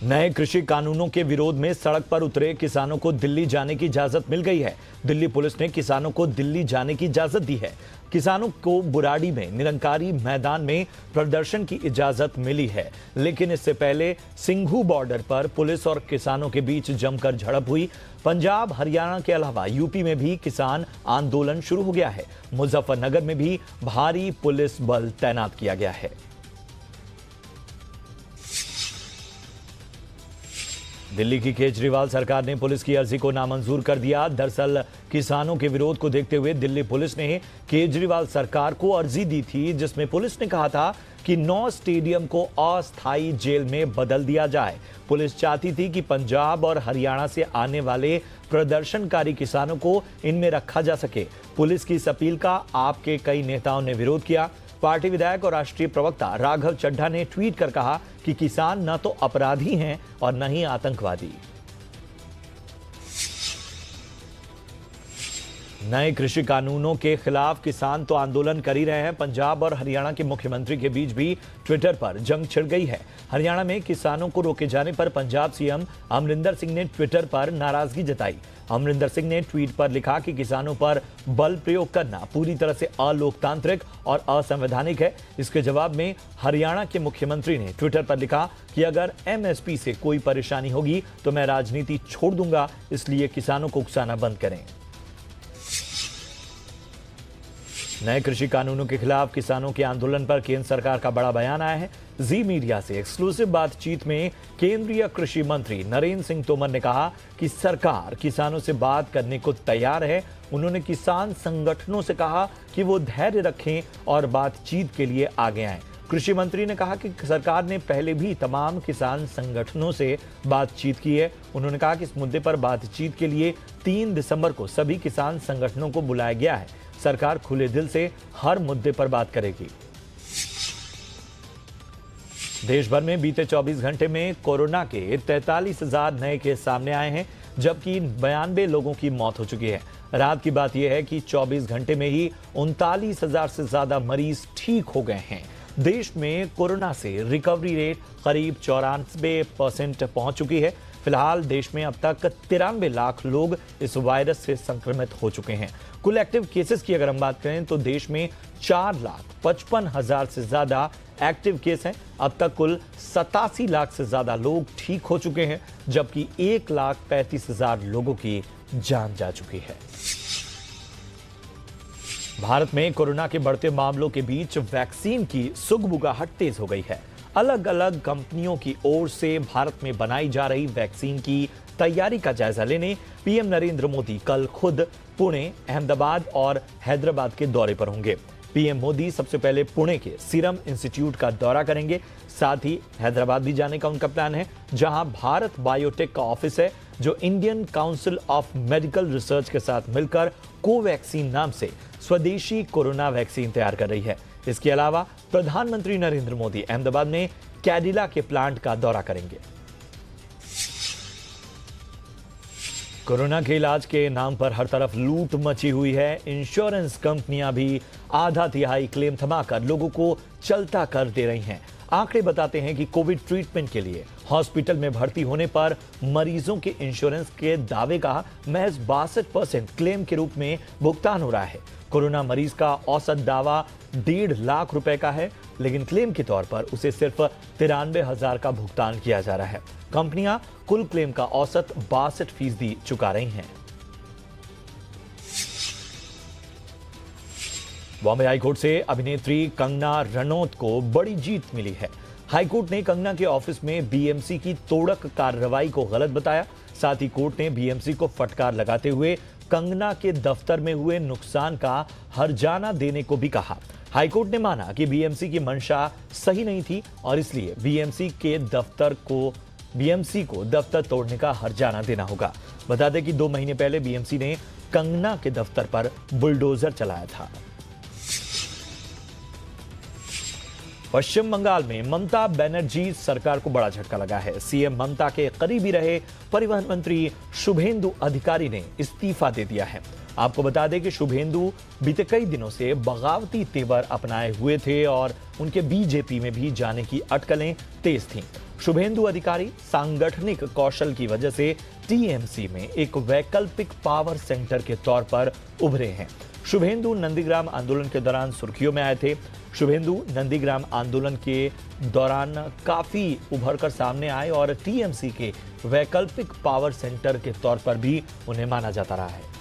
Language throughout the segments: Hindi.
नए कृषि कानूनों के विरोध में सड़क पर उतरे किसानों को दिल्ली जाने की इजाजत मिल गई है। दिल्ली पुलिस ने किसानों को दिल्ली जाने की इजाजत दी है। किसानों को बुराड़ी में निरंकारी मैदान में प्रदर्शन की इजाजत मिली है, लेकिन इससे पहले सिंघू बॉर्डर पर पुलिस और किसानों के बीच जमकर झड़प हुई। पंजाब, हरियाणा के अलावा यूपी में भी किसान आंदोलन शुरू हो गया है। मुजफ्फरनगर में भी भारी पुलिस बल तैनात किया गया है। दिल्ली की केजरीवाल सरकार ने पुलिस की अर्जी को नामंजूर कर दिया। दरअसल किसानों के विरोध को देखते हुए दिल्ली पुलिस ने केजरीवाल सरकार को अर्जी दी थी, जिसमें पुलिस ने कहा था कि 9 स्टेडियम को अस्थायी जेल में बदल दिया जाए। पुलिस चाहती थी कि पंजाब और हरियाणा से आने वाले प्रदर्शनकारी किसानों को इनमें रखा जा सके। पुलिस की इस अपील का आप के कई नेताओं ने विरोध किया। पार्टी विधायक और राष्ट्रीय प्रवक्ता राघव चड्ढा ने ट्वीट कर कहा कि किसान न तो अपराधी हैं और न ही आतंकवादी। नए कृषि कानूनों के खिलाफ किसान तो आंदोलन कर ही रहे हैं। पंजाब और हरियाणा के मुख्यमंत्री के बीच भी ट्विटर पर जंग छिड़ गई है। हरियाणा में किसानों को रोके जाने पर पंजाब सीएम अमरिंदर सिंह ने ट्विटर पर नाराजगी जताई। अमरिंदर सिंह ने ट्वीट पर लिखा कि किसानों पर बल प्रयोग करना पूरी तरह से अलोकतांत्रिक और असंवैधानिक है। इसके जवाब में हरियाणा के मुख्यमंत्री ने ट्विटर पर लिखा कि अगर एमएसपी से कोई परेशानी होगी तो मैं राजनीति छोड़ दूंगा, इसलिए किसानों को उकसाना बंद करें। नए कृषि कानूनों के खिलाफ किसानों के आंदोलन पर केंद्र सरकार का बड़ा बयान आया है। जी मीडिया से एक्सक्लूसिव बातचीत में केंद्रीय कृषि मंत्री नरेंद्र सिंह तोमर ने कहा कि सरकार किसानों से बात करने को तैयार है। उन्होंने किसान संगठनों से कहा कि वो धैर्य रखें और बातचीत के लिए आगे आएं। कृषि मंत्री ने कहा कि सरकार ने पहले भी तमाम किसान संगठनों से बातचीत की है। उन्होंने कहा कि इस मुद्दे पर बातचीत के लिए 3 दिसंबर को सभी किसान संगठनों को बुलाया गया है। सरकार खुले दिल से हर मुद्दे पर बात करेगी। देश भर में बीते 24 घंटे में कोरोना के 43,000 नए केस सामने आए हैं, जबकि 92 लोगों की मौत हो चुकी है। रात की बात यह है कि 24 घंटे में ही 39,000 से ज्यादा मरीज ठीक हो गए हैं। देश में कोरोना से रिकवरी रेट करीब 94% पहुंच चुकी है। फिलहाल देश में अब तक 93 लाख लोग इस वायरस से संक्रमित हो चुके हैं। कुल एक्टिव केसेस की अगर हम बात करें तो देश में 4,55,000 से ज्यादा एक्टिव केस हैं। अब तक कुल 87 लाख से ज्यादा लोग ठीक हो चुके हैं, जबकि 1,35,000 लोगों की जान जा चुकी है। भारत में कोरोना के बढ़ते मामलों के बीच वैक्सीन की सुगबुगाहट तेज हो गई है। अलग अलग कंपनियों की ओर से भारत में बनाई जा रही वैक्सीन की तैयारी का जायजा लेने पीएम नरेंद्र मोदी कल खुद पुणे, अहमदाबाद और हैदराबाद के दौरे पर होंगे। पीएम मोदी सबसे पहले पुणे के सीरम इंस्टीट्यूट का दौरा करेंगे। साथ ही हैदराबाद भी जाने का उनका प्लान है, जहां भारत बायोटेक का ऑफिस है, जो Indian council of medical research के साथ मिलकर कोवैक्सीन नाम से स्वदेशी कोरोना वैक्सीन तैयार कर रही है। इसके अलावा प्रधानमंत्री नरेंद्र मोदी अहमदाबाद में कैडिला के प्लांट का दौरा करेंगे। कोरोना के इलाज के नाम पर हर तरफ लूट मची हुई है। इंश्योरेंस कंपनियां भी आधा तिहाई क्लेम थमाकर लोगों को चलता कर दे रही हैं। आंकड़े बताते हैं कि कोविड ट्रीटमेंट के लिए हॉस्पिटल में भर्ती होने पर मरीजों के इंश्योरेंस के दावे का महज 62% क्लेम के रूप में भुगतान हो रहा है। कोरोना मरीज का औसत दावा 1.5 लाख रुपए का है, लेकिन क्लेम के तौर पर उसे सिर्फ 93,000 का भुगतान किया जा रहा है। कंपनियां कुल क्लेम का औसत 62% चुका रही हैं। बॉम्बे हाईकोर्ट से अभिनेत्री कंगना रनौत को बड़ी जीत मिली है। हाईकोर्ट ने कंगना के ऑफिस में बीएमसी की तोड़क कार्रवाई को गलत बताया। साथ ही कोर्ट ने बीएमसी को फटकार लगाते हुए कंगना के दफ्तर में हुए नुकसान का हर्जाना देने को भी कहा। हाईकोर्ट ने माना कि बीएमसी की मंशा सही नहीं थी और इसलिए बीएमसी को दफ्तर तोड़ने का हर्जाना देना होगा। बता दें कि 2 महीने पहले बीएमसी ने कंगना के दफ्तर पर बुलडोजर चलाया था। पश्चिम बंगाल में ममता बनर्जी सरकार को बड़ा झटका लगा है। सीएम ममता के करीबी रहे परिवहन मंत्री शुभेंदु अधिकारी ने इस्तीफा दे दिया है। आपको बता दें कि शुभेंदु बीते कई दिनों से बगावती तेवर अपनाए हुए थे और उनके बीजेपी में भी जाने की अटकलें तेज थीं। शुभेंदु अधिकारी सांगठनिक कौशल की वजह से टीएमसी में एक वैकल्पिक पावर सेंटर के तौर पर उभरे हैं। शुभेंदु नंदीग्राम आंदोलन के दौरान सुर्खियों में आए थे। शुभेंदु नंदीग्राम आंदोलन के दौरान काफी उभर कर सामने आए और टीएमसी के वैकल्पिक पावर सेंटर के तौर पर भी उन्हें माना जाता रहा है।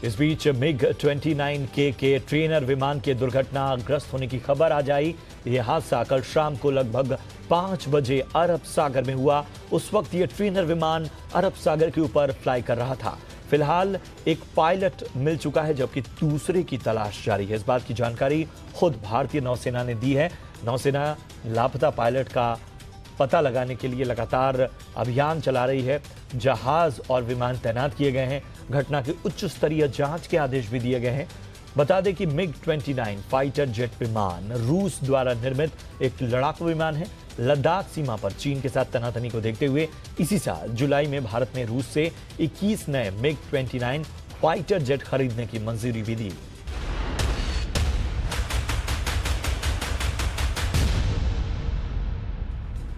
इस बीच मिग 29K के ट्रेनर विमान के दुर्घटनाग्रस्त होने की खबर आ जाई। यह हादसा कल शाम को लगभग 5 बजे अरब सागर में हुआ। उस वक्त यह ट्रेनर विमान अरब सागर के ऊपर फ्लाई कर रहा था। फिलहाल एक पायलट मिल चुका है, जबकि दूसरे की तलाश जारी है। इस बात की जानकारी खुद भारतीय नौसेना ने दी है। नौसेना लापता पायलट का पता लगाने के लिए लगातार अभियान चला रही है। जहाज और विमान तैनात किए गए हैं। घटना की उच्च स्तरीय जांच के आदेश भी दिए गए हैं। बता दें कि मिग 29 फाइटर जेट विमान रूस द्वारा निर्मित एक लड़ाकू विमान है। लद्दाख सीमा पर चीन के साथ तनातनी को देखते हुए इसी साल जुलाई में भारत ने रूस से 21 नए मिग 29 फाइटर जेट खरीदने की मंजूरी भी दी।